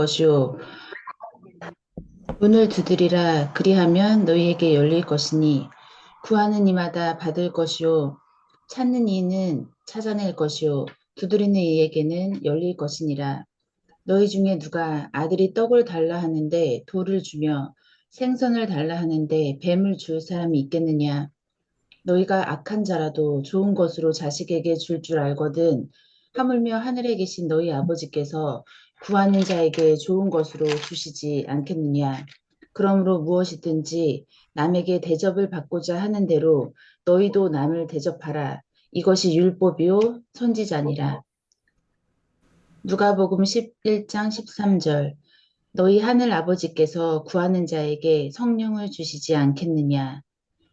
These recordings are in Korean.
것이요 문을 두드리라 그리하면 너희에게 열릴 것이니 구하는 이마다 받을 것이요 찾는 이는 찾아낼 것이요 두드리는 이에게는 열릴 것이니라. 너희 중에 누가 아들이 떡을 달라 하는데 돌을 주며 생선을 달라 하는데 뱀을 줄 사람이 있겠느냐. 너희가 악한 자라도 좋은 것으로 자식에게 줄 알거든 하물며 하늘에 계신 너희 아버지께서 구하는 자에게 좋은 것으로 주시지 않겠느냐. 그러므로 무엇이든지 남에게 대접을 받고자 하는 대로 너희도 남을 대접하라. 이것이 율법이요 선지자니라. 누가복음 11장 13절. 너희 하늘 아버지께서 구하는 자에게 성령을 주시지 않겠느냐.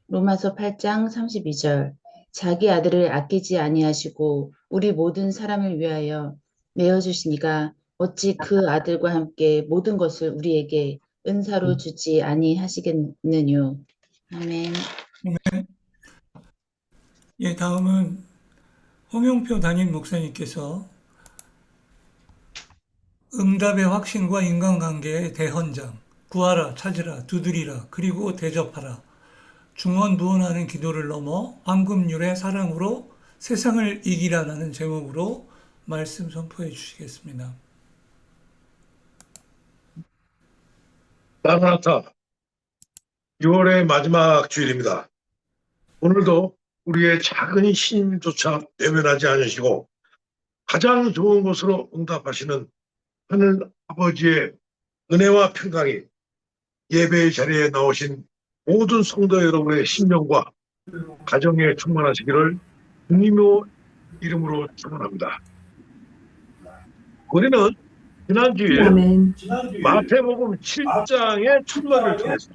로마서 8장 32절. 자기 아들을 아끼지 아니하시고 우리 모든 사람을 위하여 내어주시니가 어찌 그 아들과 함께 모든 것을 우리에게 은사로 주지 아니하시겠느뇨. 아멘. 예, 다음은 홍영표 담임 목사님께서 응답의 확신과 인간관계의 대헌장, 구하라, 찾으라, 두드리라, 그리고 대접하라, 중언부언하는 기도를 넘어 황금률의 사랑으로 세상을 이기라라는 제목으로 말씀 선포해 주시겠습니다. 마라나타 6월의 마지막 주일입니다. 오늘도 우리의 작은 힘조차 외면하지 않으시고 가장 좋은 것으로 응답하시는 하늘 아버지의 은혜와 평강이 예배의 자리에 나오신 모든 성도 여러분의 심령과 가정에 충만하시기를 주님의 이름으로 축원합니다. 우리는 지난주에 마태복음 7장의 출발을 통해서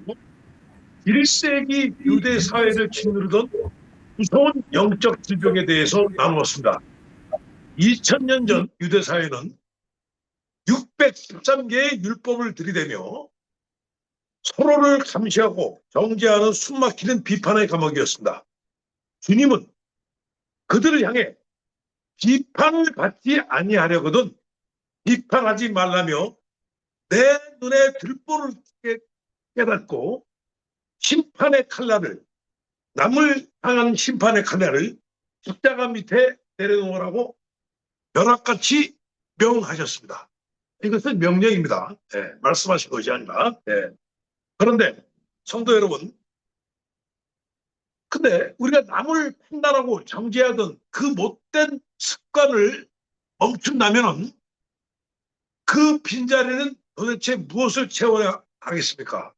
1세기 유대 사회를 짓누르던 무서운 영적 질병에 대해서 나누었습니다. 2000년 전 유대 사회는 613개의 율법을 들이대며 서로를 감시하고 정죄하는 숨막히는 비판의 감옥이었습니다. 주님은 그들을 향해 비판을 받지 아니하려거든 비판하지 말라며 내 눈에 들보를 깨닫고 심판의 칼날을 남을 향한 심판의 칼날을 십자가 밑에 내려놓으라고 벼락같이 명하셨습니다. 이것은 명령입니다. 네, 말씀하신 것이 아니라. 네. 그런데 성도 여러분, 근데 우리가 남을 판단하고 정죄하던 그 못된 습관을 멈춘다면은 그 빈자리는 도대체 무엇을 채워야 하겠습니까?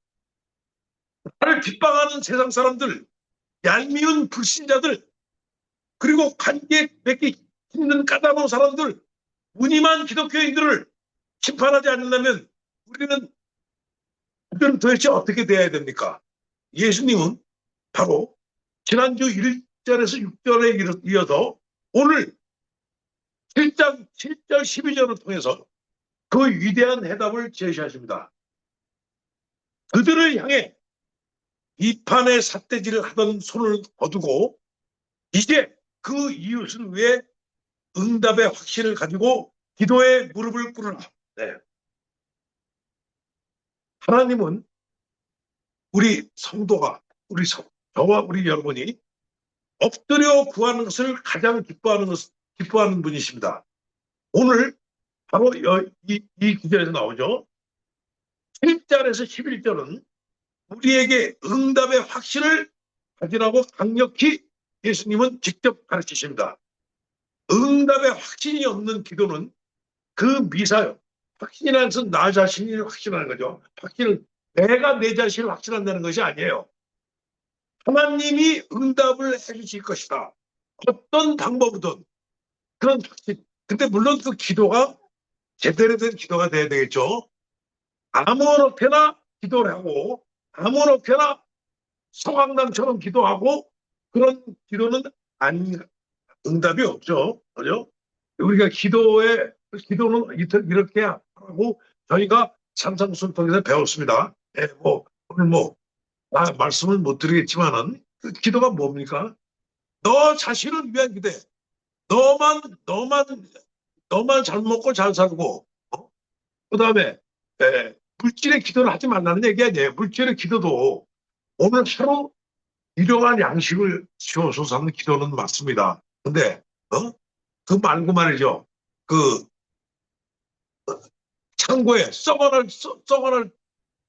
나를 뒷방하는 세상 사람들, 얄미운 불신자들, 그리고 관계 맺기 힘든 까다로운 사람들, 무늬만 기독교인들을 심판하지 않는다면 우리는 도대체 어떻게 돼야 됩니까? 예수님은 바로 지난주 1절에서 6절에 이어서 오늘 7장 7절 12절을 통해서 그 위대한 해답을 제시하십니다. 그들을 향해 비판의 삿대질을 하던 손을 거두고 이제 그 이웃을 위해 응답의 확신을 가지고 기도의 무릎을 꿇으라. 네. 하나님은 우리 성도가 저와 우리 여러분이 엎드려 구하는 것을 가장 기뻐하는 분이십니다. 오늘 바로 이 구절에서 나오죠. 7절에서 11절은 우리에게 응답의 확신을 가지라고 강력히 예수님은 직접 가르치십니다. 응답의 확신이 없는 기도는 그 미사요. 확신이라는 것은 나 자신이 확신하는 거죠. 확신은 내가 내 자신을 확신한다는 것이 아니에요. 하나님이 응답을 해주실 것이다. 어떤 방법이든 그런 확신. 근데 물론 그 기도가 제대로 된 기도가 돼야 되겠죠. 아무렇게나 기도를 하고 아무렇게나 성황당처럼 기도하고 그런 기도는 응답이 없죠. 그죠? 우리가 기도는 이렇게 하고 저희가 산상수를 통해서 배웠습니다. 예, 오늘 말씀을 못 드리겠지만은 그 기도가 뭡니까? 너 자신을 위한 기대. 너만 잘 먹고 잘 살고, 그 다음에 물질의 기도를 하지 말라는 얘기 아니에요. 물질의 기도도 오늘 하루 일용할 양식을 주옵소서 하는 기도는 맞습니다. 근데 그 말고 말이죠. 그 창고에 썩어날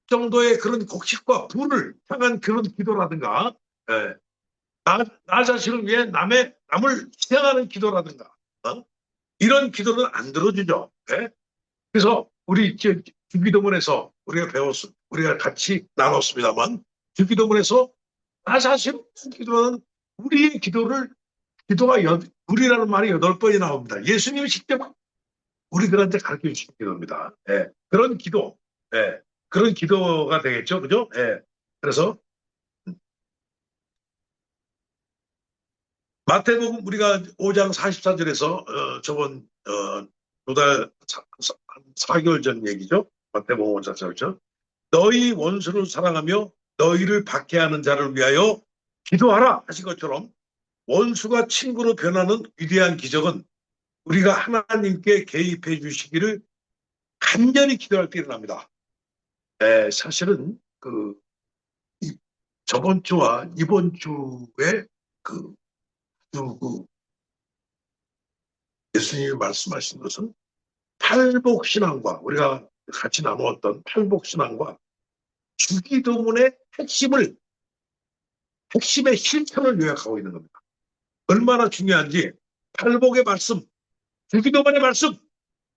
정도의 그런 곡식과 불을 향한 그런 기도라든가, 예, 나 자신을 위해 남을 희생하는 기도라든가, 이런 기도는 안 들어주죠. 예? 그래서 우리 주기도문에서 우리가 같이 나눴습니다만, 주기도문에서 나 자신 기도는 우리의 기도가 우리라는 말이 8번이 나옵니다. 예수님이 직접 우리들한테 가르쳐 주신 기도입니다. 예, 그런 기도, 예, 그런 기도가 되겠죠, 그죠? 예, 그래서 마태복음 우리가 5장 44절에서 저번 두 달, 4개월 전 얘기죠. 마태복음 5장 44절. 너희 원수를 사랑하며 너희를 박해하는 자를 위하여 기도하라 하신 것처럼 원수가 친구로 변하는 위대한 기적은 우리가 하나님께 개입해 주시기를 간절히 기도할 때 일어납니다. 사실은 저번 주와 이번 주에 그 예수님이 말씀하신 것은 팔복신앙과 우리가 같이 나누었던 팔복신앙과 주기도문의 핵심의 실천을 요약하고 있는 겁니다. 얼마나 중요한지 팔복의 말씀, 주기도문의 말씀,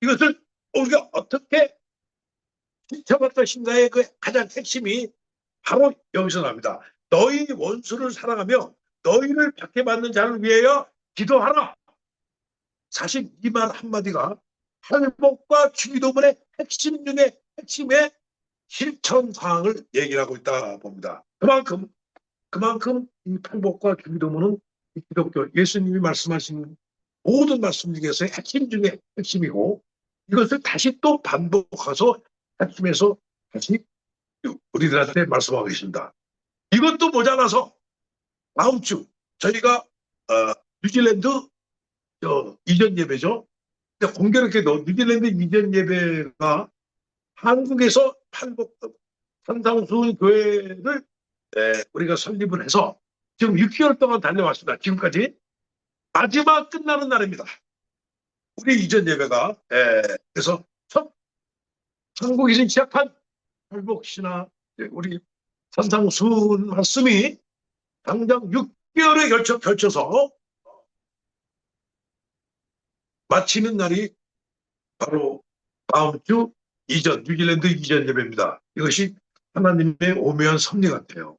이것을 우리가 어떻게 실천할 것인가의 그 가장 핵심이 바로 여기서 납니다. 너희 원수를 사랑하며 너희를 박해받는 자를 위하여 기도하라. 사실 이 말 한마디가 팔복과 주기도문의 핵심 중에 핵심의 실천 사항을 얘기하고 있다 봅니다. 그만큼 이 팔복과 주기도문은 기독교 예수님이 말씀하신 모든 말씀 중에서의 핵심 중에 핵심이고, 이것을 다시 또 반복해서 핵심에서 다시 우리들한테 말씀하고 계십니다. 이것도 모자라서 다음 주 저희가 뉴질랜드 이전 예배죠. 공교롭게도 뉴질랜드 이전 예배가 한국에서 산상수훈 교회를 우리가 설립을 해서 지금 6개월 동안 다녀왔습니다. 지금까지 마지막 끝나는 날입니다. 우리 이전 예배가. 그래서 첫 한국에서 시작한 팔복신화 우리 산상수훈 말씀이 당장 6개월에 걸쳐서 마치는 날이 바로 다음 주 뉴질랜드 이전 예배입니다. 이것이 하나님의 오묘한 섭리 같아요.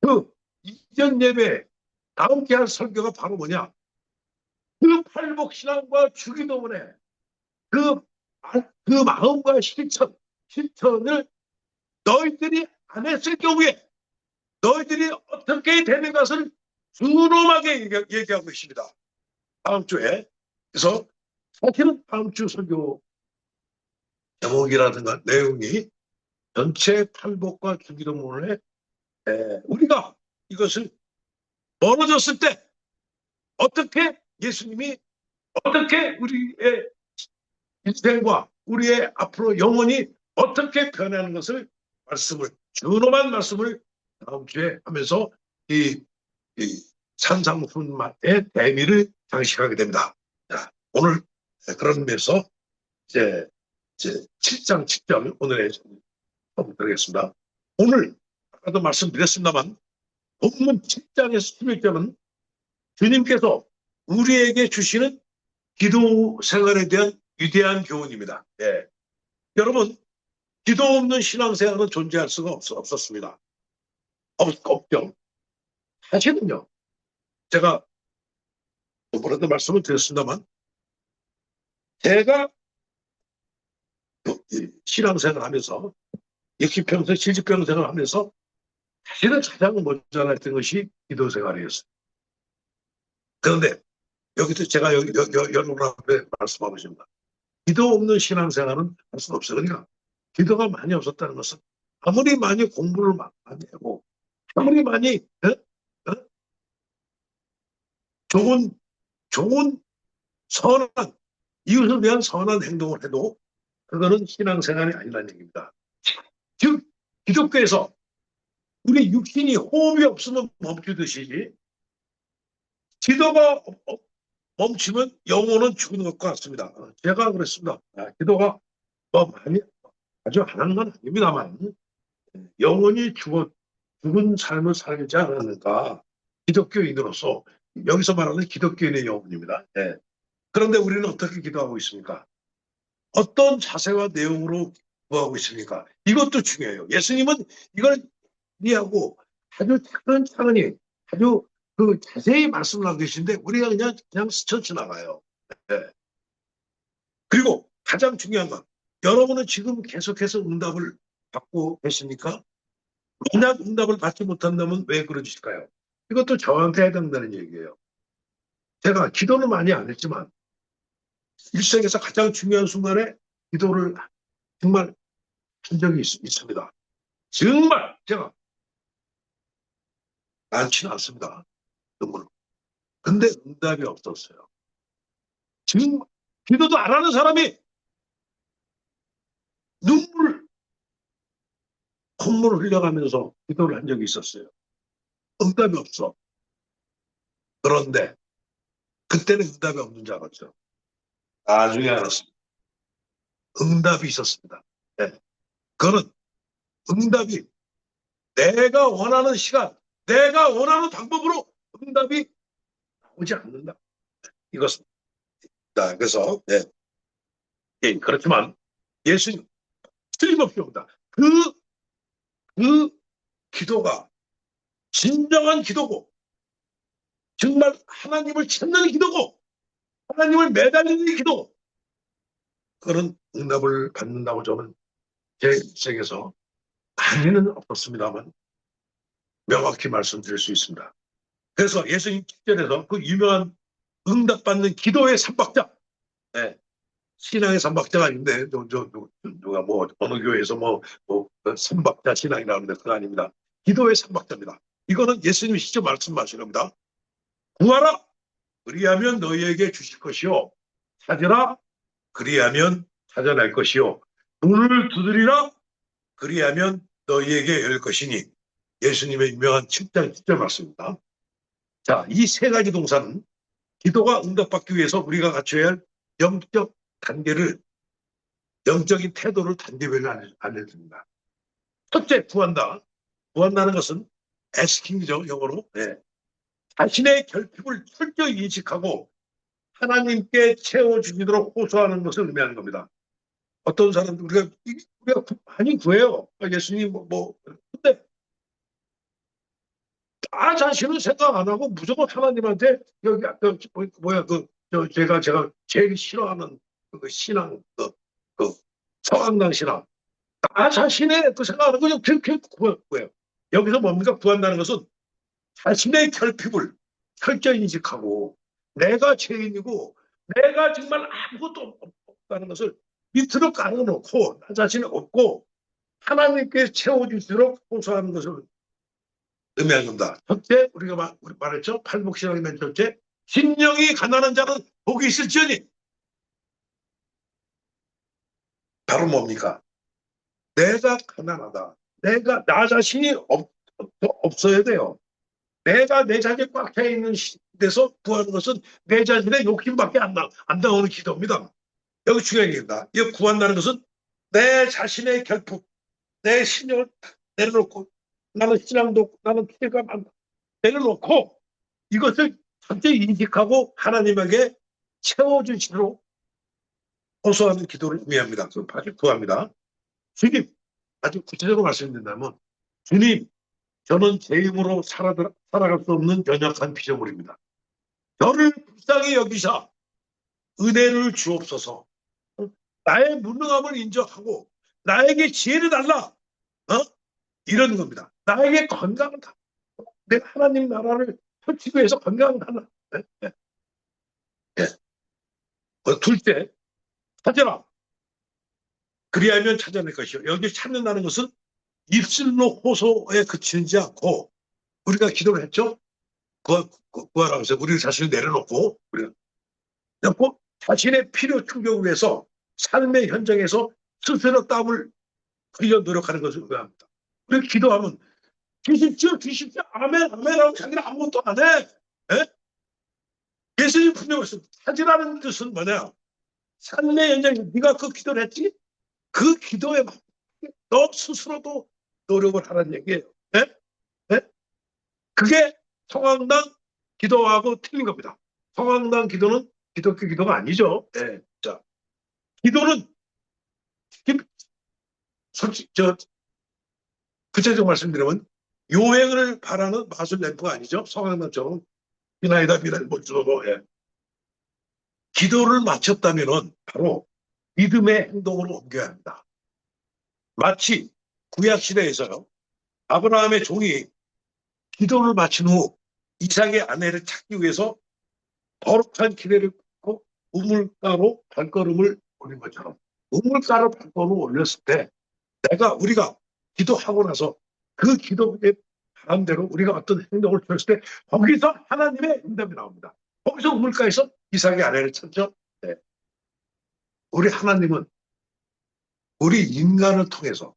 그 이전 예배 다음 주에 할 설교가 바로 뭐냐? 그 팔복신앙과 주기도문에 그 마음과 실천을 너희들이 안 했을 경우에 너희들이 어떻게 되는 것을 준엄하게 얘기하고 있습니다. 다음 주에. 그래서 사실은 다음 주 설교 제목이라든가 내용이 전체 팔복과 주기도문에 우리가 이것을 멀어졌을 때 어떻게 예수님이 어떻게 우리의 인생과 우리의 앞으로 영혼이 어떻게 변하는 것을 준엄한 말씀을 다음 주에 하면서 이 산상훈의 대미를 장식하게 됩니다. 자, 오늘 그런 의미에서 이제 7장 7절 오늘의 수업 드리겠습니다. 오늘 아까도 말씀드렸습니다만 본문 7장에서 11절은 주님께서 우리에게 주시는 기도 생활에 대한 위대한 교훈입니다. 여러분, 기도 없는 신앙생활은 존재할 수가 없었습니다. 없죠. 사실은요, 제가 뭐라도 말씀을 드렸습니다만 제가 신앙생활을 하면서 역시평생 실직병생활을 하면서 사실은 가장 먼저 했던 것이 기도 생활이었어요. 그런데 여기서 제가 여러분 앞에 말씀하고 있습니다. 기도 없는 신앙생활은 할 수는 없어요. 그러니까 기도가 많이 없었다는 것은 아무리 많이 공부를 많이 하고 아무리 많이 좋은 선한 이웃을 위한 선한 행동을 해도 그거는 신앙생활이 아니라는 얘기입니다. 즉 기독교에서 우리 육신이 호흡이 없으면 멈추듯이 기도가 멈추면 영혼은 죽는 것과 같습니다. 제가 그랬습니다. 기도가 뭐 많이 아주 안 하는 건 아닙니다만 영혼이 죽은 삶을 살지 않았는가 기독교인으로서 여기서 말하는 기독교인의 영혼입니다. 예. 그런데 우리는 어떻게 기도하고 있습니까? 어떤 자세와 내용으로 기도하고 있습니까? 이것도 중요해요. 예수님은 이걸 이해하고 아주 차근차근히 아주 그 자세히 말씀을 하고 계신데 우리가 그냥 스쳐 지나가요. 예. 그리고 가장 중요한 건 여러분은 지금 계속해서 응답을 받고 계십니까? 만약 응답을 받지 못한다면 왜 그러실까요? 이것도 저한테 해당되는 얘기예요. 제가 기도는 많이 안 했지만 일생에서 가장 중요한 순간에 기도를 정말 한 적이 있습니다. 정말 제가 많지는 않습니다. 눈물. 근데 응답이 없었어요. 지금 기도도 안 하는 사람이 콧물을 흘려가면서 기도를 한 적이 있었어요. 응답이 없어. 그런데 그때는 응답이 없는 줄 알았죠. 나중에 알았습니다. 응답이 있었습니다. 네. 그거는 응답이 내가 원하는 시간, 내가 원하는 방법으로 응답이 나오지 않는다. 이것은. 그래서 그렇지만 예수님 틀림없이 옵니다. 그 기도가 진정한 기도고 정말 하나님을 찾는 기도고 하나님을 매달리는 기도 그런 응답을 받는다고 저는 제 인생에서 많이는 없었습니다만 명확히 말씀드릴 수 있습니다. 그래서 예수님 직전에서 그 유명한 응답받는 기도의 삼박자 신앙의 삼박자가 있는데 누가 뭐 어느 교회에서 삼박자 신앙이라고 하는데 그거 아닙니다. 기도의 삼박자입니다. 이거는 예수님이 직접 말씀하신 겁니다. 구하라 그리하면 너희에게 주실 것이요 찾으라 그리하면 찾아낼 것이요 문을 두드리라 그리하면 너희에게 열 것이니 예수님의 유명한 7장 10절 말씀입니다. 자, 이 세 가지 동사는 기도가 응답받기 위해서 우리가 갖춰야 할 영적 단계를 영적인 태도를 단계별로 알려줍니다. 첫째, 구한다. 구한다는 것은 asking이죠, 영어로. 자신의 결핍을 철저히 인식하고 하나님께 채워주시도록 호소하는 것을 의미하는 겁니다. 어떤 사람들 우리가 많이 구해요. 예수님 근데 나 자신은 생각 안 하고 무조건 하나님한테 여기 제가 제일 싫어하는 그 신앙 그 성황당 신앙 나 자신의 그 생각하는 거 그냥 구해요. 여기서 뭡니까? 구한다는 것은 자신의 결핍을 철저히 인식하고 내가 죄인이고 내가 정말 아무것도 없다는 것을 밑으로 깔아놓고 나 자신이 없고 하나님께 채워주시도록 호소하는 것을 의미하는 겁니다. 첫째 우리가 말했죠. 팔복신앙의 맨 첫째 심령이 가난한 자는 복이 있을지어니 바로 뭡니까? 내가 가난하다. 내가 나 자신이 없어야 돼요. 내가 내 자신이 꽉 차 있는 데서 구하는 것은 내 자신의 욕심밖에 안 나오는 기도입니다. 여기 중요한 얘기입니다. 이 구한다는 것은 내 자신의 결핍, 내 신령을 내려놓고 나는 신앙도 없고 나는 피해가 많다. 내려놓고 이것을 철저히 인식하고 하나님에게 채워주시도록 호소하는 기도를 의미합니다. 그럼 아주 구합니다. 주님, 아주 구체적으로 말씀드린다면 주님, 저는 제 힘으로 살아갈 수 없는 연약한 피조물입니다. 저를 불쌍히 여기사 은혜를 주옵소서. 나의 무능함을 인정하고 나에게 지혜를 달라. 이런 겁니다. 나에게 건강을 달라. 내가 하나님 나라를 펼치기 위해서 건강을 달라. 둘째, 찾아라. 그리하면 찾아낼 것이요. 여기 찾는다는 것은 입술로 호소에 그치지 않고 우리가 기도를 했죠. 구하라고 해서 우리 자신을 내려놓고 우리가 자신의 필요 충족을 위해서 삶의 현장에서 스스로 땀을 흘려 노력하는 것을 의미합니다. 우리 기도하면 주십시오, 주십시오, 아멘, 아멘 하고 자기는 아무것도 안 해. 예? 예수님 분명히 말씀, 찾으라는 뜻은 뭐냐? 삶의 연장에 네가 그 기도를 했지? 그 기도에 맞게 너 스스로도 노력을 하라는 얘기예요. 예? 예? 그게 성황당 기도하고 틀린 겁니다. 성황당 기도는 기독교 기도가 아니죠. 예. 자, 기도는 솔직히 구체적으로 말씀드리면 요행을 바라는 마술 램프가 아니죠. 성황당처럼 비나이다 비나이 못 주고 예. 기도를 마쳤다면은 바로 믿음의 행동으로 옮겨야 합니다. 마치 구약 시대에서요. 아브라함의 종이 기도를 마친 후 이삭의 아내를 찾기 위해서 거룩한 기대를 걷고 우물가로 발걸음을 올린 것처럼 우물가로 발걸음을 올렸을 때 우리가 기도하고 나서 그 기도의 바람대로 우리가 어떤 행동을 펼칠 때 거기서 하나님의 응답이 나옵니다. 거기서 우물가에서 이삭의 아내를 찾죠. 네. 우리 하나님은 우리 인간을 통해서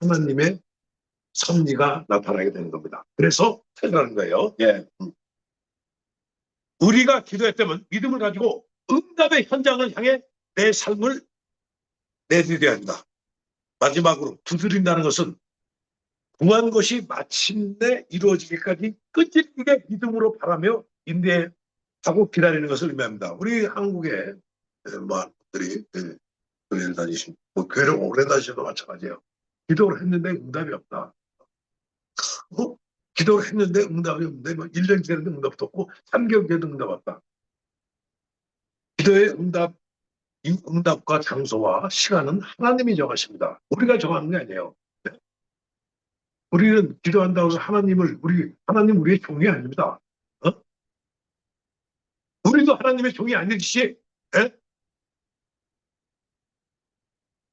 하나님의 섭리가 나타나게 되는 겁니다. 그래서 찾으라는 거예요. 예. 우리가 기도했다면 믿음을 가지고 응답의 현장을 향해 내 삶을 내드려야 한다. 마지막으로 두드린다는 것은 구한 것이 마침내 이루어지기까지 끈질기게 믿음으로 바라며 인내하고 기다리는 것을 의미합니다. 우리 한국에 많은 분들이 교회를 다니신, 교회를 오래 다니셔도 마찬가지예요. 기도를 했는데 응답이 없다. 기도를 했는데 응답이 없는데 1년 지났는데 응답도 없고 3개월 뒤에도 응답 없다. 기도의 응답과 장소와 시간은 하나님이 정하십니다. 우리가 정하는 게 아니에요. 우리는 기도한다고 해서 하나님 우리의 종이 아닙니다. 우리도 하나님의 종이 아니듯이.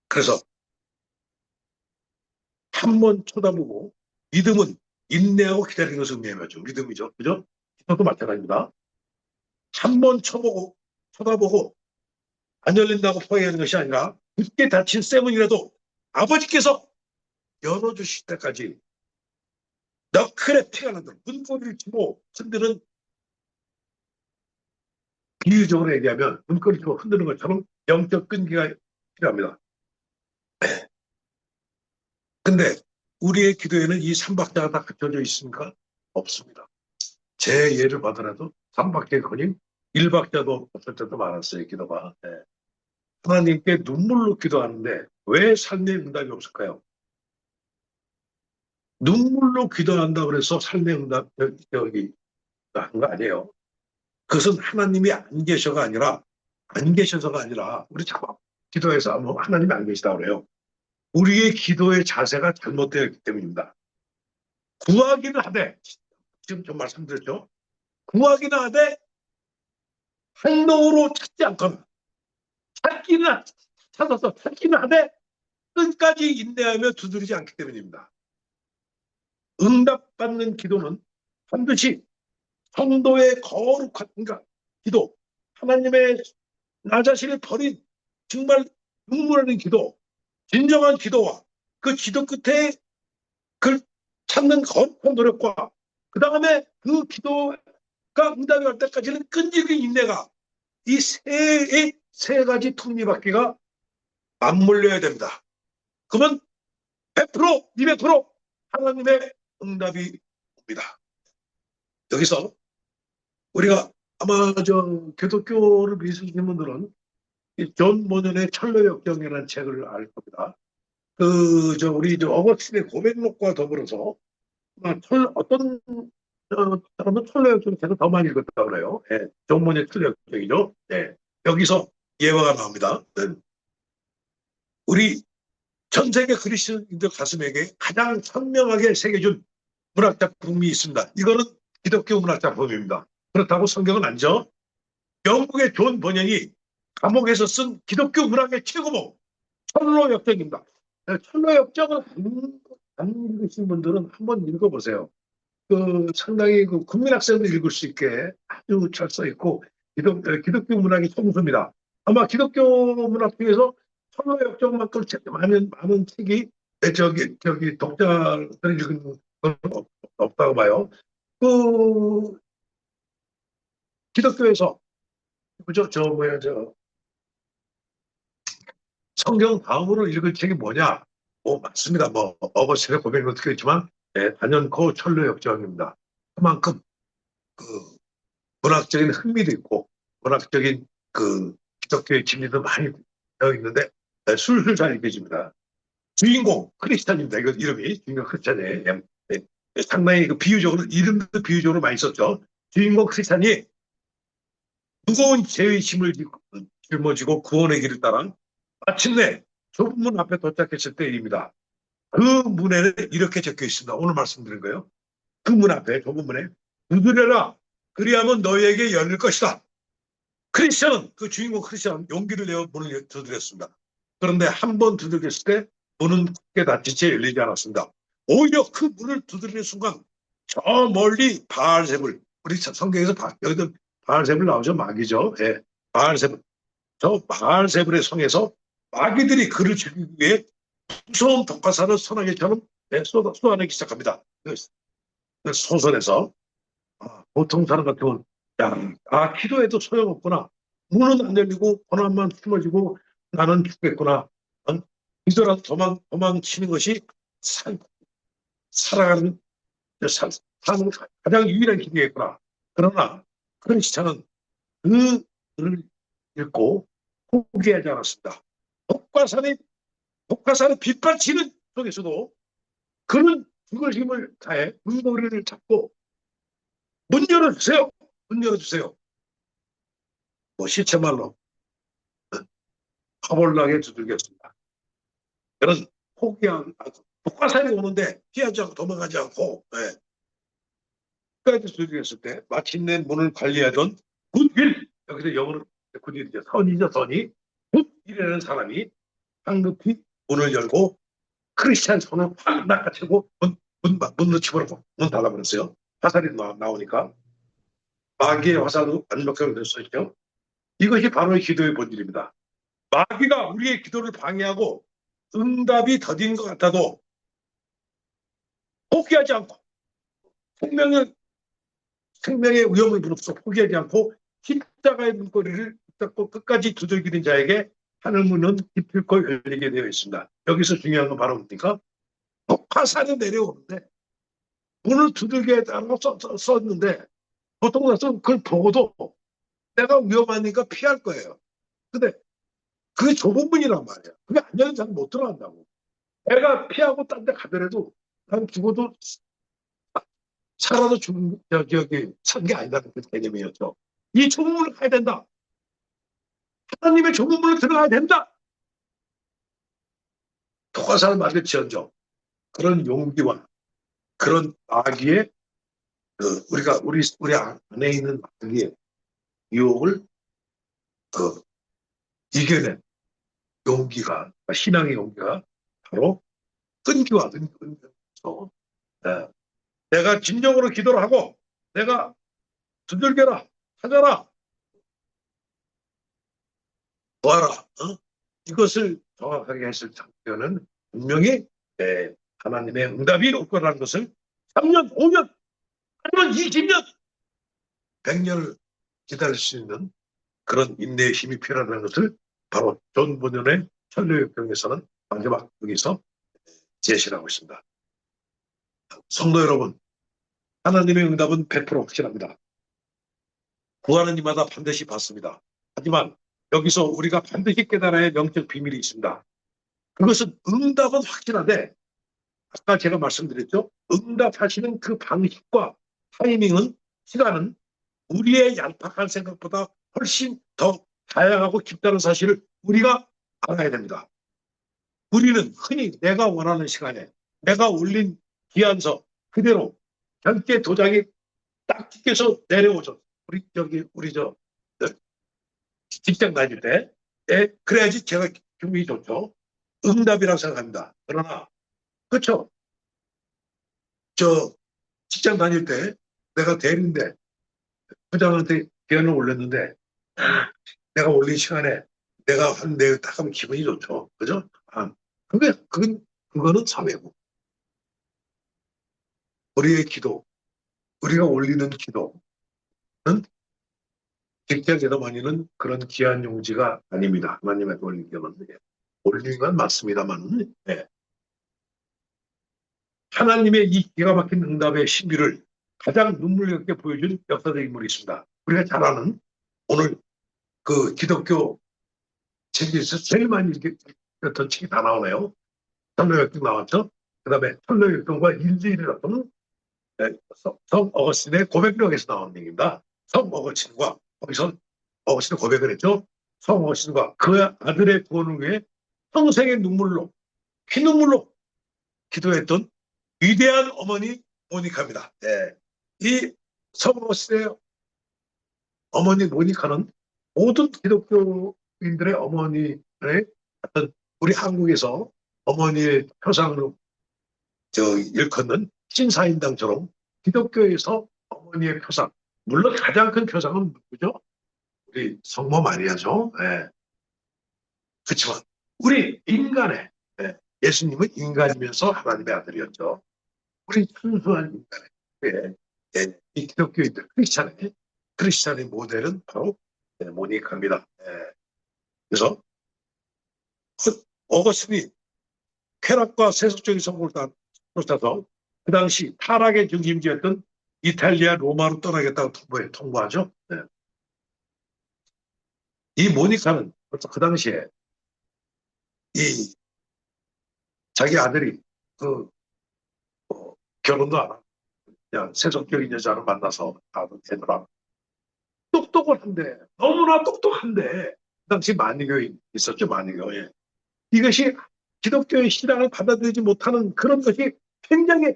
그래서 한 번 쳐다보고 믿음은 인내하고 기다리는 것을 의미하죠. 믿음이죠. 그죠? 기도도 마찬가지입니다. 한 번 쳐다보고 안 열린다고 포기하는 것이 아니라 굳게 닫힌 쌤은이라도 아버지께서 열어주실 때까지 너클에 피가 나도록 문고리를 치고 흔드는, 비유적으로 얘기하면 문고리 치고 흔드는 것처럼 영적 끈기가 필요합니다. 근데 우리의 기도에는 이 3박자가 다 갖춰져 있습니까? 없습니다. 제 예를 받더라도 3박자거니 1박자도 없을 때도 많았어요. 기도가. 하나님께 눈물로 기도하는데 왜 삶의 응답이 없을까요? 눈물로 기도한다고 해서 삶의 응답 여기 한 거 아니에요. 그것은 하나님이 안 계셔서가 아니라 우리 참 기도해서 뭐 하나님이 안 계시다고 그래요. 우리의 기도의 자세가 잘못되어 있기 때문입니다. 구하기는 하되, 지금 좀 말씀드렸죠. 구하기는 하되 행동으로 찾지 않거나 찾기는 하되 끝까지 인내하며 두드리지 않기 때문입니다. 응답받는 기도는 반드시 성도의 거룩한 기도, 하나님의 나 자신을 버린 정말 눈물하는 기도, 진정한 기도와 그 기도 끝에 그 찾는 거룩한 노력과 그 다음에 그 기도가 응답이 갈 때까지는 끈질긴 인내가, 이 세 가지 톱니바퀴가 맞물려야 됩니다. 그러면 100%, 200% 하나님의 응답이 옵니다. 여기서 우리가 아마 기독교를 믿으시는 분들은 존 모년의 철로역정이라는 책을 알 겁니다. 우리 어거스틴의 고백록과 더불어서 어떤 사람은 철로역정 책을 더 많이 읽었다고 그래요. 존 모년의 철로역정이죠. 여기서 예화가 나옵니다. 우리 전 세계 그리스도인들 가슴에게 가장 선명하게 새겨준 문학작품이 있습니다. 이거는 기독교 문학작품입니다. 그렇다고 성경은 아니죠. 영국의 존 번연이 감옥에서 쓴 기독교 문학의 최고봉 철로역정입니다. 철로역정을 안 읽으신 분들은 한번 읽어보세요. 상당히 국민학생도 읽을 수 있게 아주 잘 써있고 기독교 문학의 성수입니다. 아마 기독교 문학 중에서 철로역정만큼 많은 책이 저기 독자들이 읽은 건 없다고 봐요. 그 기독교에서 그죠? 성경 다음으로 읽은 책이 뭐냐? 맞습니다. 뭐 어거스틴의 고백은 어떻게 있지만 단연코 철로역정입니다. 그만큼 그 문학적인 흥미도 있고 문학적인 그 기독교의 진리도 많이 되어 있는데 술술 잘 읽혀집니다. 주인공 크리스찬입니다. 이거 이름이 주인공 크리스찬이에요. 상당히 그 비유적으로 이름도 비유적으로 많이 썼죠. 주인공 크리스찬이 무거운 죄의 짐을 짊어지고 구원의 길을 따라 마침내 좁은 문 앞에 도착했을 때입니다. 그 문에는 이렇게 적혀 있습니다. 오늘 말씀드린 거예요. 그 문 앞에 좁은 문에 두드려라. 그리하면 너희에게 열릴 것이다. 크리스천은 그 주인공 크리스천은 용기를 내어 문을 두드렸습니다. 그런데 한 번 두드렸을 때 문은 굳게 닫힌 채 열리지 않았습니다. 오히려 그 문을 두드리는 순간 저 멀리 바알세불, 우리 성경에서 여기도 바알세불 나오죠. 마귀죠. 예, 바알세불. 저 바알세불의 성에서 마귀들이 그를 죽이기 위해 무서운 독화살을 소나기처럼 쏟아내기 시작합니다. 그 소설에서 보통 사람 같으면 기도해도 소용없구나. 문은 안 열리고 고난만 품어지고 나는 죽겠구나. 기도라도 도망치는 것이 살아가는 사는 가장 유일한 길이겠구나. 그러나 크리스찬은 그 글을 읽고 포기하지 않았습니다. 독화산이 빗발치는 속에서도 그는 죽을 힘을 다해 문고리를 잡고 문 열어주세요. 문 열어주세요. 뭐 시체말로 화벌나게 두들겼습니다. 그는 독화살이 오는데 피하지 않고 도망가지 않고 끝까지 두들겼을 때 마침내 문을 관리하던 굿윌, 여기서 영어로 굿윌이죠. 선이죠. 선이. 굿윌이라는 사람이 황급히 문을 열고 크리스찬 손을 확 낚아채고 문을 치버리고 문 닫아버렸어요. 화살이 나오니까. 마귀의 화살로 완벽하게 될 수 있죠. 이것이 바로 기도의 본질입니다. 마귀가 우리의 기도를 방해하고 응답이 더딘 것 같아도 포기하지 않고 생명의 위험을 무릅쓰고 포기하지 않고 십자가의 문고리를 붙잡고 끝까지 두들기는 자에게 하늘문은 기필코 열리게 되어 있습니다. 여기서 중요한 건 바로 뭡니까? 화살이 내려오는데 문을 두들겨 달라고 썼는데 보통 사람은 그걸 보고도 내가 위험하니까 피할 거예요. 근데 그게 좁은 문이란 말이야. 그게 안 열리면 잘 못 들어간다고. 내가 피하고 딴 데 가더라도 난 죽어도 살아도 산 게 아니다는 그 개념이었죠. 이 좁은 문을 가야 된다. 하나님의 좁은 문을 들어가야 된다. 독화살을 맞을지언정 그런 용기와 그런 마귀의 우리 안에 있는 마귀의 유혹을 이겨낸 용기가 신앙의 용기가 바로 끈기와 끈기서 내가 진정으로 기도를 하고 내가 두들겨라 하자라 도와라 이것을 정확하게 했을 장면은 분명히 하나님의 응답이 올 거라는 것을 3년, 5년, 아니면 20년, 100년을 기다릴 수 있는 그런 인내의 힘이 필요하다는 것을 바로 존 bunyan의 철로역정에서는 마지막 여기서 제시를 하고 있습니다. 성도 여러분, 하나님의 응답은 100% 확실합니다. 구하는 이마다 반드시 받습니다. 하지만 여기서 우리가 반드시 깨달아야 할 영적 비밀이 있습니다. 그것은 응답은 확실하되 아까 제가 말씀드렸죠. 응답하시는 그 방식과 타이밍은 시간은 우리의 얄팍한 생각보다 훨씬 더 다양하고 깊다는 사실을 우리가 알아야 됩니다. 우리는 흔히 내가 원하는 시간에 내가 올린 기한서 그대로 결제 도장이 딱 찍혀서 내려오죠. 우리 직장 다닐 때 그래야지 제가 기분이 좋죠. 응답이라고 생각합니다. 그러나 그렇죠. 직장 다닐 때 내가 대리인데 부장한테 기한을 올렸는데 내가 올린 시간에 내가 환대에 딱 하면 기분이 좋죠. 그죠? 그거는 사회고. 우리의 기도, 우리가 올리는 기도는 직장에서 많이는 그런 귀한 용지가 아닙니다. 하나님의 올리기는. 올리는 건 맞습니다만, 네. 하나님의 이 기가 막힌 응답의 신비를 가장 눈물겹게 보여준 역사적 인물이 있습니다. 우리가 잘 아는 오늘 그 기독교 책에서 제일 많이 이렇게 던 책이 다 나오네요. 천로역경 나왔죠. 그 다음에 천로역경과 일일이라고는 성 어거스틴의 고백록에서 나온 얘기입니다. 성 어거스틴과 거기서 어거스틴 고백을 했죠. 성 어거스틴과 그 아들의 구원을 위해 평생의 눈물로 피눈물로 기도했던 위대한 어머니 모니카입니다. 네. 이 성 어거스틴의 어머니 모니카는 모든 기독교인들의 어머니의 어떤 우리 한국에서 어머니의 표상으로 일컫는 신사임당처럼 기독교에서 어머니의 표상, 물론 가장 큰 표상은 누구죠? 우리 성모 마리아죠. 예. 그렇지만 우리 인간의 예수님은 인간이면서 하나님의 아들이었죠. 우리 순수한 인간의 이 기독교인들 크리스찬의 모델은 바로 모니카입니다. 그래서 어거스틴이 쾌락과 세속적인 성공을 쫓아서 그 당시 타락의 중심지였던 이탈리아 로마로 떠나겠다고 통보하죠. 네. 이 모니카는 벌써 그 당시에 이 자기 아들이 결혼도 안 하고 그냥 세속적인 여자를 만나서 아들 되더라. 똑똑은 한데 너무나 똑똑한데 그 당시 만유교인 있었죠. 만유교에 이것이 기독교의 신앙을 받아들이지 못하는 그런 것이 굉장히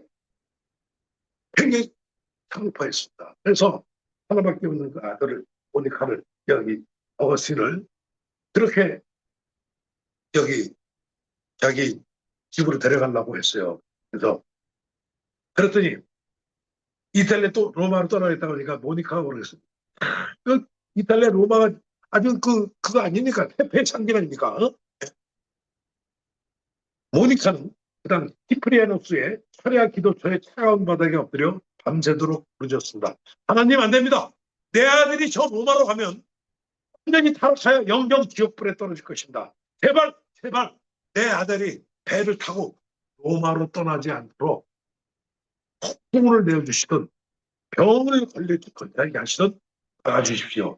성급했습니다. 그래서 하나밖에 없는 그 아들을 모니카를 여기 어거스틴을 그렇게 여기 자기 집으로 데려가려고 했어요. 그랬더니 이탈리아 또 로마로 떠나겠다고 하니까 모니카가 그러겠어요. 그 이탈리아 로마가 아주 그거 아닙니까? 태폐창긴 아닙니까? 모니카는 그다음 키프리아노스의 철야 기도처의 차가운 바닥에 엎드려 밤새도록 부르짖었습니다. 하나님 안 됩니다. 내 아들이 저 로마로 가면 완전히 타락하여 영영 지옥불에 떨어질 것입니다. 제발 내 아들이 배를 타고 로마로 떠나지 않도록 폭풍을 내어주시던 병을 걸리게 하시던 막아주십시오.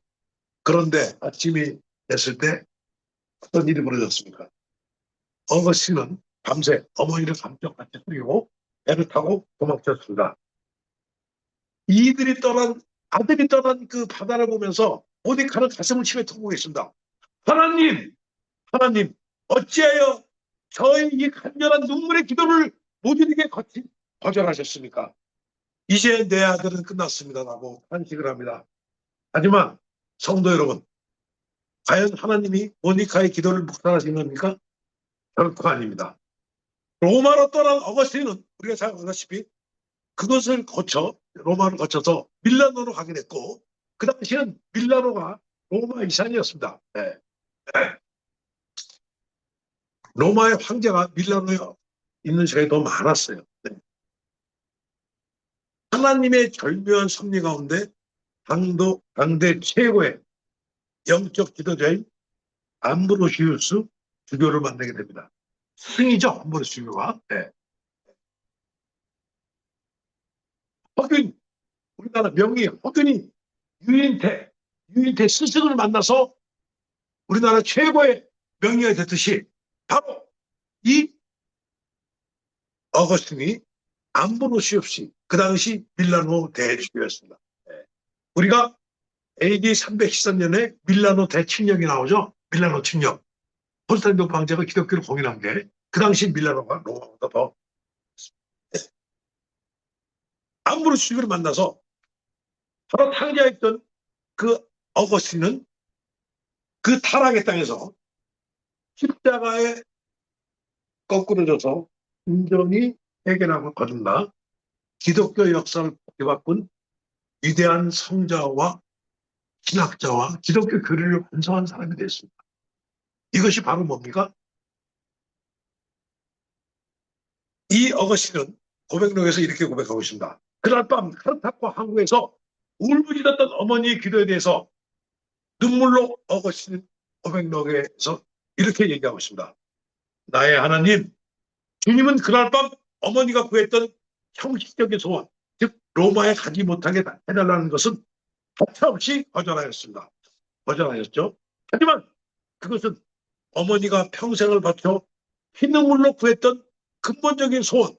그런데 아침이 됐을 때 어떤 일이 벌어졌습니까? 어거스틴은 밤새 어머니를 감쪽같이 뿌리고 배를 타고 도망쳤습니다. 아들이 떠난 그 바다를 보면서 모니카는 가슴을 치며 통곡했습니다. 하나님, 어찌하여 저의 이 간절한 눈물의 기도를 모두에게 거절하셨습니까? 이제 내 아들은 끝났습니다라고 탄식을 합니다. 하지만 성도 여러분, 과연 하나님이 모니카의 기도를 묵살하신 겁니까? 결코 아닙니다. 로마로 떠난 어거스틴은 우리가 잘 알다시피 그것을 로마를 거쳐서 밀라노로 가게 됐고 그 당시엔 밀라노가 로마 이산이었습니다. 네. 로마의 황제가 밀라노에 있는 시간이 더 많았어요. 네. 하나님의 절묘한 섭리 가운데 당대 최고의 영적 지도자인 암브로시우스 주교를 만나게 됩니다. 스승이죠, 암브로시우스 주교가. 네. 우리나라 명의 허균이 유인태 스승을 만나서 우리나라 최고의 명의가 됐듯이 바로 이 어거스틴이 암브로시우스 그 당시 밀라노 대주교였습니다. 네. 우리가 AD 313년에 밀라노 대침략이 나오죠. 밀라노 침략. 콘스탄티노 황제가 기독교를 공인한 게 그 당시 밀라노가 로마보다 더 암브로시우스를 만나서 바로 탕자했던 그 어거스틴은 그 타락의 땅에서 십자가에 거꾸로 져서 온전히 해결하고 거듭나 기독교 역사를 바꾼 위대한 성자와 신학자와 기독교 교리를 완성한 사람이 됐습니다. 이것이 바로 뭡니까? 이 어거스틴은 고백록에서 이렇게 고백하고 있습니다. 그날 밤 카르타고 항구에서 울부짖었던 어머니의 기도에 대해서 눈물로 어거스틴 고백록에서 이렇게 얘기하고 있습니다. 나의 하나님, 주님은 그날 밤 어머니가 구했던 형식적인 소원, 즉 로마에 가지 못하게 해달라는 것은 하차없이 거절하였습니다. 거절하였죠. 하지만 그것은 어머니가 평생을 바쳐 피눈물로 구했던 근본적인 소원,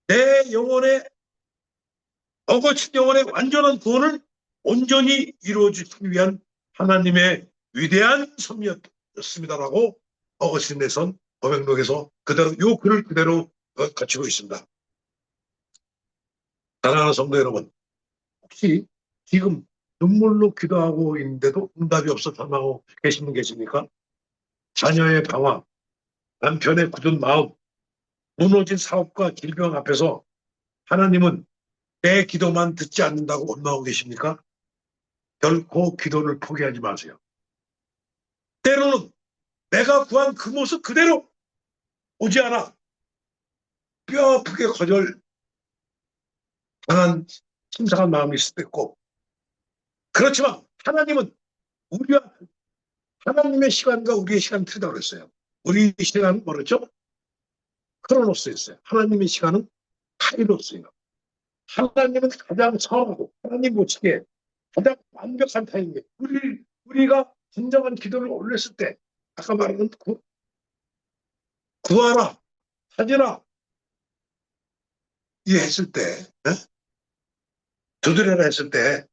내 영혼의 어거친 영혼의 완전한 구원을 온전히 이루어주시기 위한 하나님의 위대한 섭리였습니다라고 어거스틴에선 고백록에서 그대로 요 글을 그대로 갖추고 있습니다. 사랑하는 성도 여러분, 혹시 지금 눈물로 기도하고 있는데도 응답이 없어 절망하고 계신 분 계십니까? 자녀의 방황, 남편의 굳은 마음, 무너진 사업과 질병 앞에서 하나님은 내 기도만 듣지 않는다고 원망하고 계십니까? 결코 기도를 포기하지 마세요. 때로는 내가 구한 그 모습 그대로 오지 않아 뼈 아프게 거절 당한 심상한 마음이 있을 때 있고, 그렇지만 하나님은 우리와 하나님의 시간과 우리의 시간은 틀리다고 그랬어요. 우리 시간은 뭐랬죠? 크로노스였어요. 하나님의 시간은 카이로스예요. 하나님은 가장 성하고 하나님 못지게 가장 완벽한 타임이에요. 우리가 진정한 기도를 올렸을 때, 아까 말한 구하라, 찾으라, 이 했을 때, 두드려라 했을 때,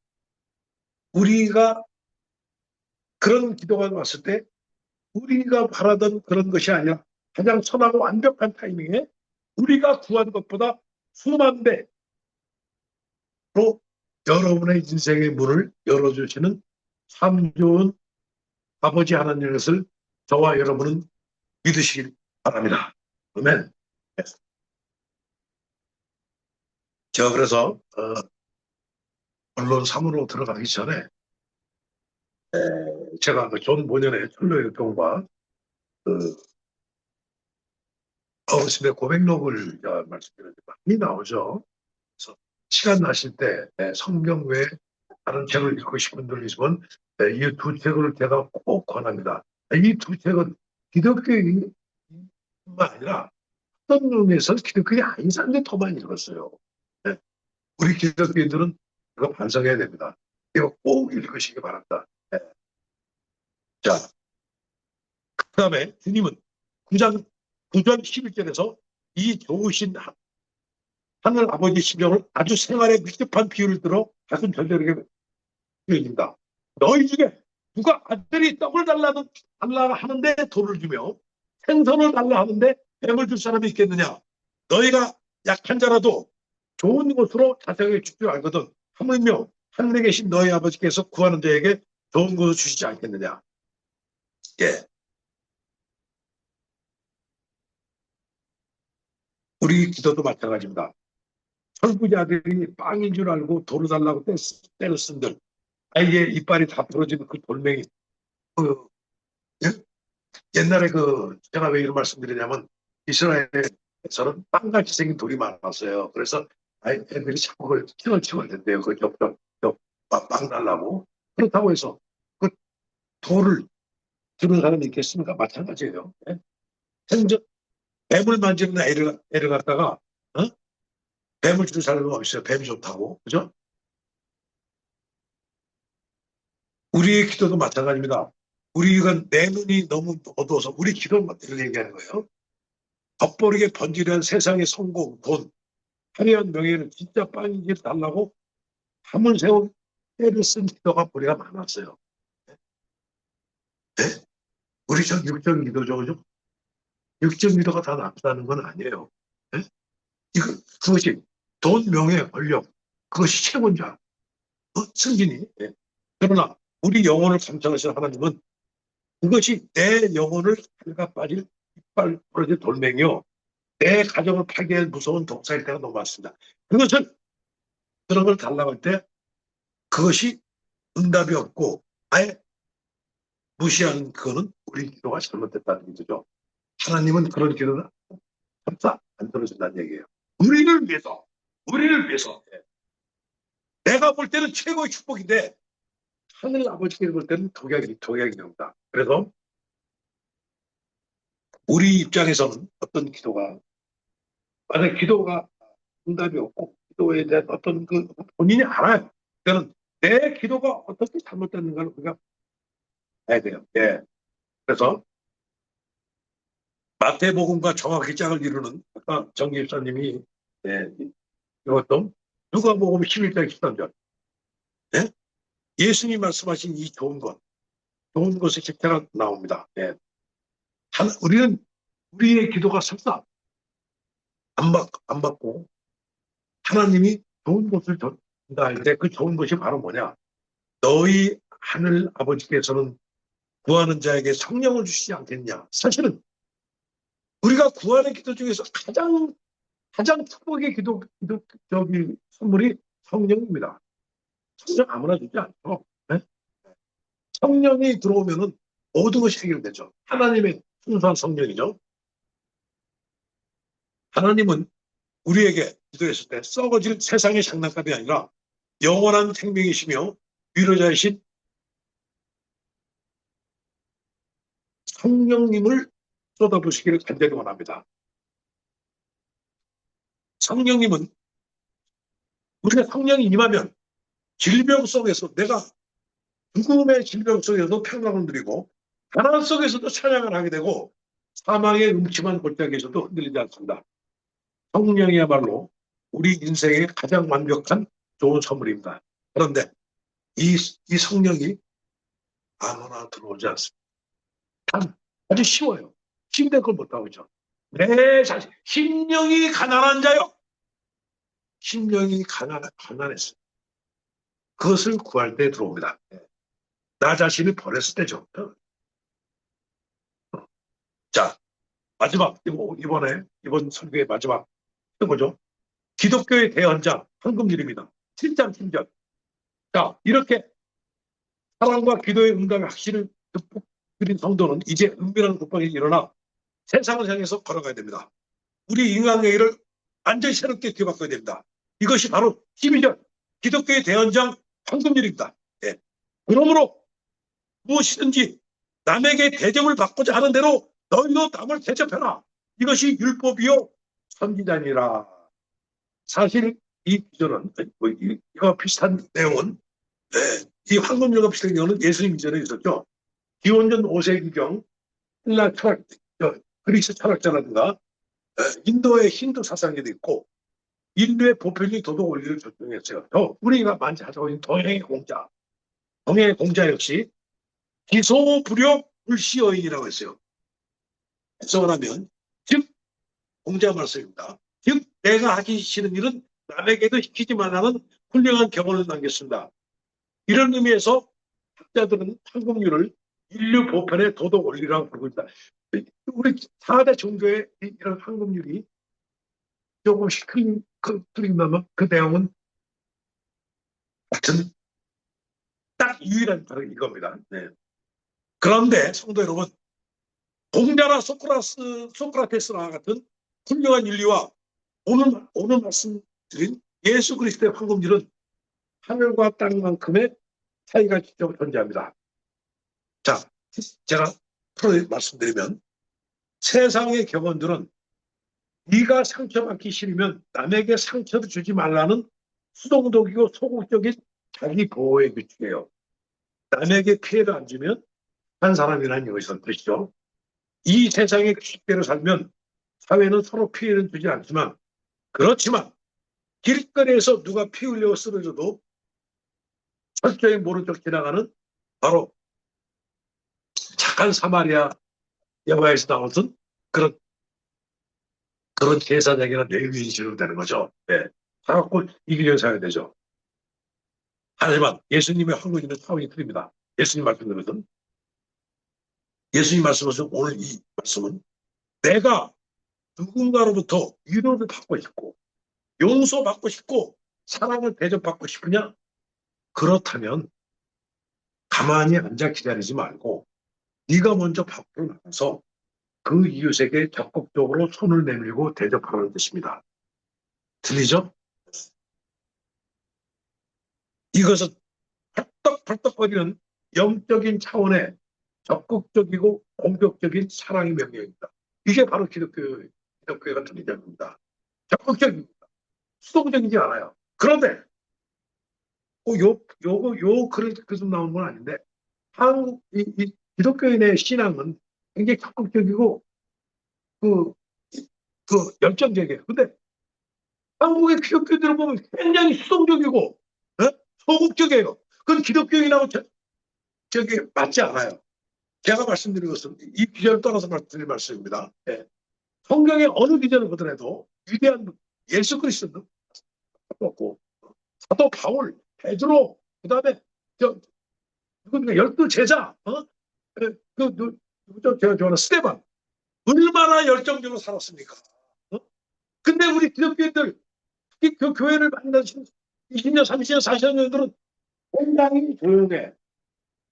우리가 그런 기도가 왔을 때, 우리가 바라던 그런 것이 아니라 가장 선하고 완벽한 타이밍에 우리가 구한 것보다 수만 배로 여러분의 인생의 문을 열어주시는 참 좋은 아버지 하나님의 것을 저와 여러분은 믿으시길 바랍니다. 아멘. 제가 그래서 언론 사무로 들어가기 전에 제가 존 본연의 철로의 경과 어르신의 고백록을 말씀드렸는데 많이 나오죠. 그래서 시간 나실 때 성경 외에 다른 책을 읽고 싶은 분들 있으면 이 두 책을 제가 꼭 권합니다. 이 두 책은 기독교인뿐만 아니라 어떤 의미에서 기독교인이 아닌 사람들이 더 많이 읽었어요. 우리 기독교인들은 이거 반성해야 됩니다. 이거 꼭 읽으시기 바랍니다. 자, 그 다음에 주님은 9장 9절 11절에서 이 좋으신 하늘 아버지 심정을 아주 생활에 밀접한 비유를 들어 가슴 절절하게 표현입니다. 너희 중에 누가 아들이 떡을 달라 하는데 돌을 주며 생선을 달라 하는데 뱀을 줄 사람이 있겠느냐? 너희가 약한 자라도 좋은 것으로 자세하게 줄 줄 알거든. 하물며 하늘에 계신 너희 아버지께서 구하는 자에게 좋은 것을 주시지 않겠느냐? 예. 우리 기도도 마찬가지입니다. 설부자들이 빵인 줄 알고 돌을 달라고 때를 쓴들, 아이의 이빨이 다 부러지는 그 돌멩이. 예? 옛날에 제가 왜 이런 말씀 드리냐면, 이스라엘에서는 빵같이 생긴 돌이 많았어요. 그래서 애들이 자꾸 그걸 치걸 된대요. 빵 달라고. 그렇다고 해서 그 돌을 주는 사람이 있겠습니까? 마찬가지예요. 예? 생전 뱀을 만지는 애를 갖다가 뱀을 주는 사람은 없어요. 뱀이 좋다고. 그죠? 우리의 기도도 마찬가지입니다. 우리가 내 눈이 너무 어두워서 우리 기도만 얘기하는 거예요. 겉보르게 번지르한 세상의 성공, 돈, 화려한 명예를 진짜 빵인지 달라고 밤을 새워 때를 쓴 기도가 우리가 많았어요. 네? 우리 저 육정 기도죠, 그죠? 육정 기도가 다 나쁘다는 건 아니에요. 네? 그것이 돈, 명예, 권력, 그것이 최고자, 승진이. 네. 그러나 우리 영혼을 감찰하시는 하나님은 그것이 내 영혼을 칼가 빠질 이빨 부러질 돌멩이요, 내 가정을 파괴할 무서운 독사일 때가 너무 많습니다. 그것은 그런 걸 달라고 할 때 그것이 응답이 없고 아예 무시하는 그거는 우리 기도가 잘못됐다는 얘기죠. 하나님은 그런 기도는 설사 안 들어준다는 얘기예요. 우리를 위해서, 우리를 위해서. 내가 볼 때는 최고의 축복인데 하늘 아버지께 볼 때는 독약입니다. 그래서 우리 입장에서는 어떤 기도가, 만약 기도가 응답이 없고 기도에 대한 어떤 그 본인이 알아요. 그러니까 내 기도가 어떻게 잘못됐는가를 우리가 봐야 돼요. 예. 그래서 마태복음과 정확히 짝을 이루는 아까 정 집사님이 예, 이것도 누가복음 11장 13절. 예? 예수님 말씀하신 이 좋은 것의 책자가 나옵니다. 예. 우리는 우리의 기도가 설사 안 받고 하나님이 좋은 것을 전다 할 때 그 좋은 것이 바로 뭐냐? 너희 하늘 아버지께서는 구하는 자에게 성령을 주시지 않겠냐? 사실은 우리가 구하는 기도 중에서 가장 축복의 선물이 성령입니다. 성령 아무나 주지 않죠. 네? 성령이 들어오면은 모든 것이 해결되죠. 하나님의 순수한 성령이죠. 하나님은 우리에게 기도했을 때 썩어질 세상의 장난감이 아니라 영원한 생명이시며 위로자이신 성령님을 쏟아부시기를 간절히 원합니다. 성령님은 우리가 성령이 임하면 질병 속에서 내가 죽음의 질병 속에서도 평강을 누리고 가난 속에서도 찬양을 하게 되고 사망의 음침한 골짜기에서도 흔들리지 않습니다. 성령이야말로 우리 인생의 가장 완벽한 좋은 선물입니다. 그런데 이 성령이 아무나 들어오지 않습니다. 아주 쉬워요. 힘든 걸 못하고 있죠. 내 자신, 심령이 가난한 자요. 심령이 가난했어요. 그것을 구할 때 들어옵니다. 나 자신을 버렸을 때죠. 자, 마지막, 이번 설교의 마지막, 뭐죠? 기독교의 대언자, 황금률입니다. 7장 7절. 자, 이렇게 사랑과 기도의 응답의 확신을 듬뿍 드린 성도는 이제 은밀한 국방에 일어나 세상을 향해서 걸어가야 됩니다. 우리 인간관계를 완전히 새롭게 뒤바꿔야 됩니다. 이것이 바로 12절 기독교의 대언장 황금률입니다. 예. 그러므로 무엇이든지 남에게 대접을 받고자 하는 대로 너희도 남을 대접해라. 이것이 율법이요 선지자니라. 사실 이 구절은 이거 비슷한 내용은 이 황금률과 비슷한 내용은 예수님 이전에 있었죠. 기원전 5세기경 헬라 철학, 그리스 철학자라든가 인도의 힌두 사상에도 있고 인류의 보편적인 도덕 원리를 적용했어요. 우리가 많이 하고 있는 동행의 공자 역시 기소불효 불시여인이라고 했어요. 해석을 하면 즉 공자 말씀입니다. 즉 내가 하기 싫은 일은 남에게도 시키지 말라는 훌륭한 경험을 남겼습니다. 이런 의미에서 학자들은 황금률을 인류 보편의 도덕 원리라고 부르고 있다. 우리 4대 종교의 이런 황금률이 조금씩 틀린다면 그 내용은 같은 딱 유일한 다른 이겁니다. 네. 그런데 성도 여러분, 공자나 소크라테스와 같은 훌륭한 윤리와 오늘 말씀드린 예수 그리스도의 황금률은 하늘과 땅만큼의 차이가 직접 존재합니다. 자, 제가 말씀드리면 세상의 격언들은 네가 상처받기 싫으면 남에게 상처를 주지 말라는 수동적이고 소극적인 자기 보호의 규칙이에요. 남에게 피해를 안 주면 한 사람이라는 것이 뜻이죠. 이 세상의 규칙대로 살면 사회는 서로 피해를 주지 않지만 그렇지만 길거리에서 누가 피 흘려 쓰러져도 철저히 모른 척 지나가는 바로 착한 사마리아 영화에서 나오던 그런 제사장이나 레위인식으로 되는 거죠. 네. 다 갖고 이기려고 살아야 되죠. 하지만 예수님의 황금률은 차원이 틀립니다. 예수님 말씀드린 예수님 말씀하신 오늘 이 말씀은 내가 누군가로부터 위로를 받고 싶고 용서받고 싶고 사랑을 대접받고 싶으냐? 그렇다면 가만히 앉아 기다리지 말고 네가 먼저 밖으로 나가서 그 이웃에게 적극적으로 손을 내밀고 대접하라는 뜻입니다. 들리죠? 이것은 펄떡펄떡거리는 영적인 차원의 적극적이고 공격적인 사랑의 명령입니다. 이게 바로 기독교회가 들리는 겁니다. 적극적입니다. 수동적이지 않아요. 그런데 요 글에서 나오는 건 아닌데 이 기독교인의 신앙은 굉장히 적극적이고 그, 열정적이에요. 근데 한국의 기독교인들을 보면 굉장히 수동적이고 소극적이에요. 그건 기독교인하고 저기 맞지 않아요. 제가 말씀드린 것은 이 기전을 따라서 드릴 말씀입니다. 예. 성경의 어느 기전을 보더라도 위대한 예수 그리스도는 없고 사도 바울, 베드로, 그다음에 열두 제자, 제가 좋아하는 스데반 얼마나 열정적으로 살았습니까? 근데 우리 기독교인들 특히 그 교회를 만나신 20년, 30년, 40년들은 굉장히 조용해.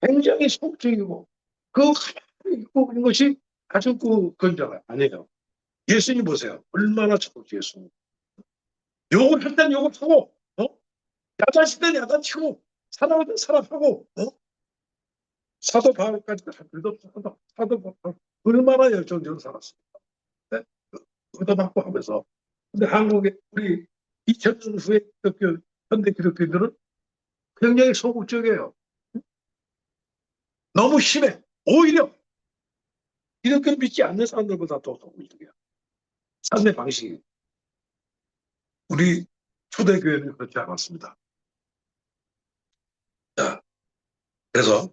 굉장히 소극적이고 가만히 있고 있는 것이 아주 건조가 아니에요. 예수님 보세요. 얼마나 적극적이었습니까? 욕을 할 땐 욕을 하고 야단칠 땐 야단치고 사랑할 땐 사랑하고 사도 바울까지 사도 바울 얼마나 열정적으로 살았습니까? 네? 얻어맞고 하면서. 근데 한국의 우리 2000년 후에 현대 기독교인들은 굉장히 소극적이에요. 너무 심해. 오히려 기독교를 믿지 않는 사람들보다 더 소극적이야. 삶의 방식이. 우리 초대교회는 그렇지 않았습니다. 자, 그래서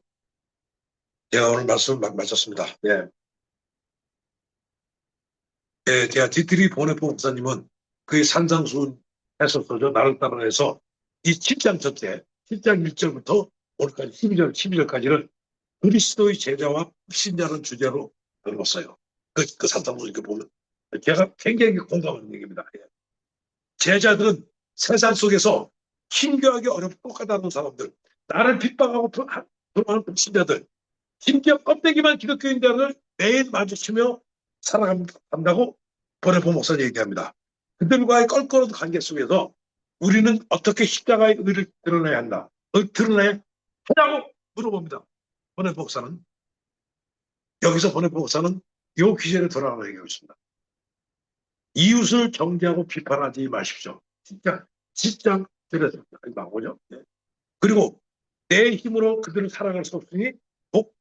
제가 오늘 말씀을 마쳤습니다. 예. 예, 제가 디트리 보네포 목사님은 그의 산상수훈 했었죠. 나를 따라해서 이 7장 전체, 7장 1절부터 오늘까지 12절까지를 그리스도의 제자와 신자는 주제로 읽었어요. 그 산상수훈 이렇게 보면 제가 굉장히 공감하는 얘기입니다. 예. 제자들은 세상 속에서 힘겨하게 어렵고 까다로운 사람들, 나를 핍박하고 불안하는 불신자들, 심지어 껍데기만 기독교인들을 매일 마주치며 살아간다고 보네포 목사님 얘기합니다. 그들과의 껄끄러운 관계 속에서 우리는 어떻게 십자가의 의를 드러내야 한다. 드러내야 하냐고 물어봅니다. 보네포 목사는. 여기서 보네포 목사는 이 기제를 돌아가고 얘기하고 있습니다. 이웃을 정죄하고 비판하지 마십시오. 진짜 들여서 나오죠. 네. 그리고 내 힘으로 그들을 사랑할 수 없으니 꼭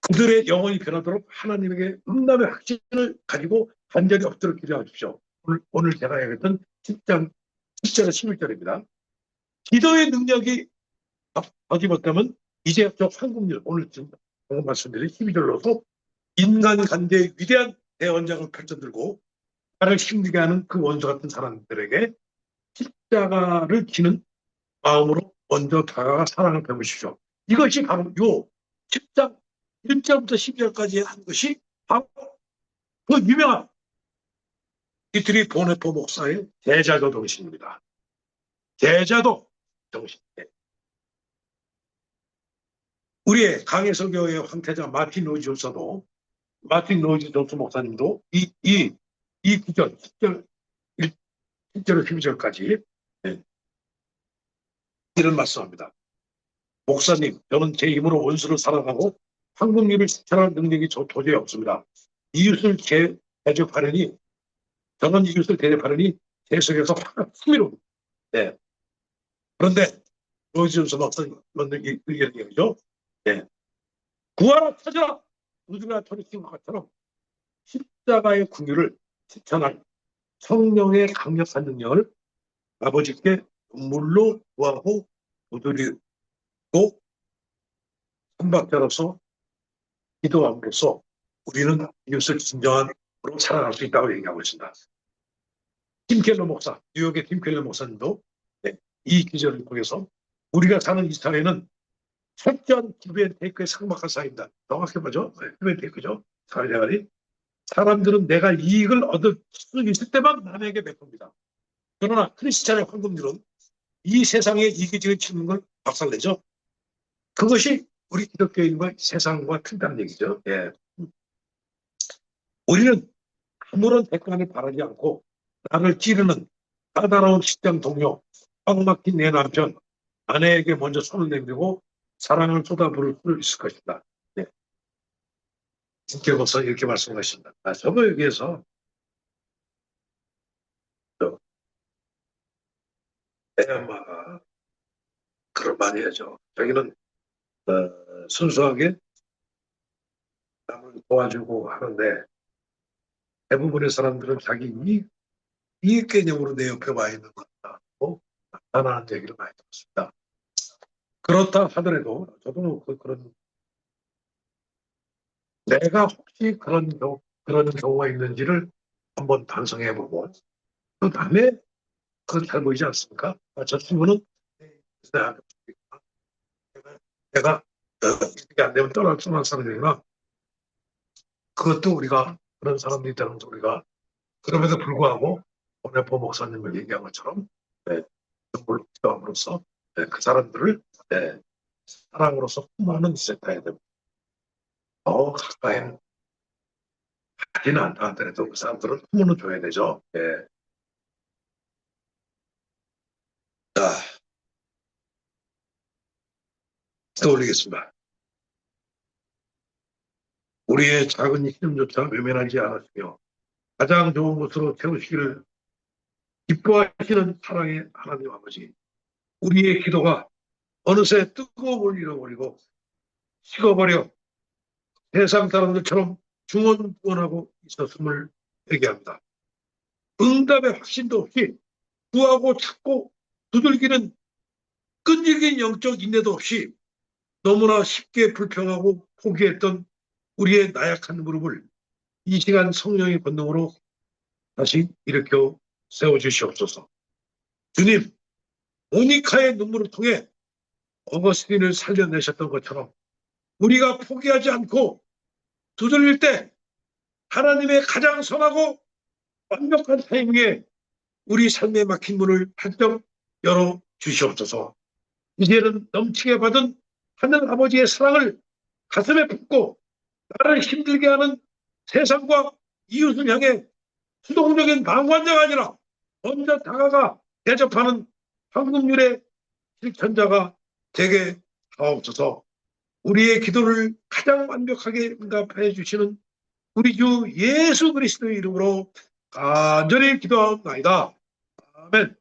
그들의 영혼이 변하도록 하나님에게 응답의 확신을 가지고 간절히 엎드려 기도하십시오. 오늘 제가 얘기했던 10장 10절에 11절입니다. 기도의 능력이 더지 못하면 이제 저 황금률 오늘 지금 방금 말씀드린 12절로서 인간관계의 위대한 대원장을 펼쳐들고 나를 힘들게 하는 그 원수 같은 사람들에게 십자가를 지는 마음으로 먼저 다가가 사랑을 베푸십시오. 이것이 바로 요 10장 1절부터 12절까지 한 것이 바로 그 유명한 디트리 보네포 목사의 제자도 정신입니다. 제자도 정신. 우리의 강해설교회 황태자 마틴 로이즈 전사도 마틴 로이즈 전사 목사님도 이 구절 10절 1절에서 12절까지 이런 말씀합니다. 목사님, 저는 제 힘으로 원수를 살아가고 황금률을 실천할 능력이 도저히 없습니다. 이웃을 대접하려니 저는 이웃을 대접하려니 제 속에서 화가 풍미로웁니다. 네. 그런데 로이즈 전사 목사님 이런 얘기죠. 네. 구하라 찾아라 우주가 돌이킨 것처럼 십자가의 궁유를 실천할 성령의 강력한 능력을 아버지께 눈물로 구하고 두드리고 선박자로서 기도함으로써 우리는 이웃을 진정한으로 살아갈 수 있다고 얘기하고 있습니다. 팀켈러 목사, 뉴욕의 팀켈러 목사님도 이 기절을 통해서 우리가 사는 이 사회는 철저한 기브앤테이크의 삭막한 사회입니다. 정확히 보죠. 기브앤테이크죠. 사회생활이. 사람들은 내가 이익을 얻을 수 있을 때만 남에게 베풉니다. 그러나 크리스찬의 황금률은 이 세상에 이기적인 치는 걸 박살내죠. 그것이 우리 기독교인과 세상과 틀리다는 얘기죠. 예. 우리는 아무런 대가를 바라지 않고 나를 찌르는 까다로운 직장 동료, 꽉 막힌 내 남편, 아내에게 먼저 손을 내밀고 사랑을 쏟아부을 수 있을 것이다. 예. 김계고서 이렇게 말씀하십니다. 저도 여기에서 대한마가 그런 말이 하죠. 자기는 순수하게 남을 도와주고 하는데 대부분의 사람들은 자기 이익 개념으로 내 옆에 와 있는 것 같다고 나타나는 얘기를 많이 들었습니다. 그렇다 하더라도 저도 그런 내가 혹시 그런 경우가 있는지를 한번 반성해보고 그 다음에 그건 잘 보이지 않습니까? 저 친구는 내가 이게 안 되면 떠날 사람이구나. 그것도 우리가 그런 사람들이 있다는 걸 우리가 그럼에도 불구하고 오늘 보 목사님을 얘기한 것처럼 정보를 기도함으로써 그 사람들을 사랑으로서 품어는 있어야 됩니다. 가까이는 하지는 않다 하더라도 그 사람들은 품어는 줘야 되죠. 예. 자, 떠올리겠습니다. 우리의 작은 힘조차 외면하지 않았으며 가장 좋은 것으로 채우시기를 기뻐하시는 사랑의 하나님 아버지, 우리의 기도가 어느새 뜨거움을 잃어버리고 식어버려 세상 사람들처럼 중언부언하고 있었음을 얘기합니다. 응답의 확신도 없이 구하고 찾고 두들기는 끈질긴 영적 인내도 없이 너무나 쉽게 불평하고 포기했던 우리의 나약한 무릎을 이 시간 성령의 권능으로 다시 일으켜 세워주시옵소서. 주님, 모니카의 눈물을 통해 어거스틴을 살려내셨던 것처럼 우리가 포기하지 않고 두들릴 때 하나님의 가장 선하고 완벽한 타이밍에 우리 삶에 막힌 문을 한점 열어 주시옵소서. 이제는 넘치게 받은 하늘 아버지의 사랑을 가슴에 품고 나를 힘들게 하는 세상과 이웃을 향해 수동적인 방관자가 아니라 먼저 다가가 대접하는 황금률의 실천자가 되게 하옵소서. 우리의 기도를 가장 완벽하게 응답해 주시는 우리 주 예수 그리스도의 이름으로 간절히 기도하옵나이다. 아멘.